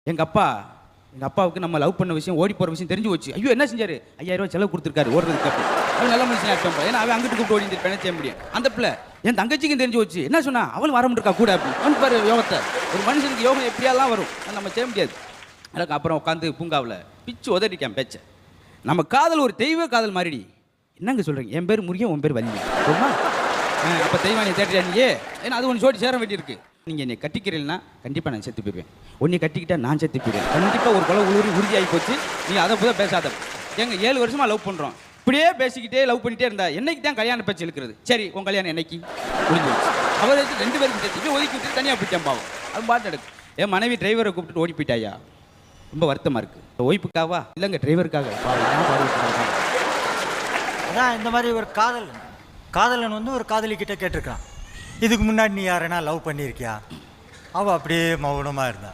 எங்கள் அப்பாவுக்கு நம்ம லவ் பண்ண விஷயம் ஓடி போகிற விஷயம் தெரிஞ்சு போச்சு. ஐயோ என்ன செஞ்சாரு, 5000 ரூபா செலவு கொடுத்துருக்காரு ஓடுறதுக்கு. அப்படி அவன் நல்ல மனுஷன் அர்த்தம். ஏன்னா அவன் அங்கிட்டு கூப்பிட்டு ஓடி என்ன செய்ய முடியும். அந்த பிள்ளை என் தங்கச்சிக்கும் தெரிஞ்சு போச்சு. என்ன சொன்னா, அவள் வர முடியிருக்கா கூட அப்படி அவன் பாரு யோகத்தை. ஒரு மனுஷனுக்கு யோகம் எப்படியெல்லாம் வரும், நம்ம செய்ய முடியாது. அதுக்கு அப்புறம் உட்காந்து பூங்காவில் பிச்சு உதறிக்கேன் பேச்ச. நம்ம காதல் ஒரு தெய்வ காதல் மாதிரிடி. என்னங்க சொல்கிறீங்க, என் பேர் முருகன், உன் பேர் வள்ளி. அப்போ தெய்வானியை தேடுறியா நீ? ஏன்னா அது ஒன்று சோடி சேர வேண்டியிருக்கு. நீங்கள் என்னை கட்டிக்கிறீங்கன்னா கண்டிப்பாக நான் செத்து போயிடுவேன். உன்னை கட்டிக்கிட்டா நான் செத்து போயிடுவேன். கண்டிப்பாக ஒரு கொலை உறுதியாகி போச்சு. நீங்கள் அதை போய் பேசாத. எங்க 7 வருஷமாக லவ் பண்ணுறோம். இப்படியே பேசிக்கிட்டே லவ் பண்ணிட்டே இருந்தா என்னைக்கு தான் கல்யாண பேச்சு இழுக்கிறது? சரி உன் கல்யாணம் என்னைக்கு முடிஞ்சு வச்சு அவர் 2 பேருக்கு சேர்த்து ஒதுக்கி விட்டு தனியாக போயிட்டேன் பாவம். அது பாட்டு எடுக்கு. என் மனைவி டிரைவரை கூப்பிட்டு ஓடி போயிட்டாயா, ரொம்ப வருத்தமாக இருக்குது. ஒய்ப்புக்காவா இல்லைங்க டிரைவருக்காக. அதான் இந்த மாதிரி ஒரு காதலன் வந்து ஒரு காதலிக்கிட்ட கேட்டிருக்கான், இதுக்கு முன்னாடி நீ யாரனா லவ் பண்ணியிருக்கியா? அவள் அப்படியே மௌனமாக இருந்தா.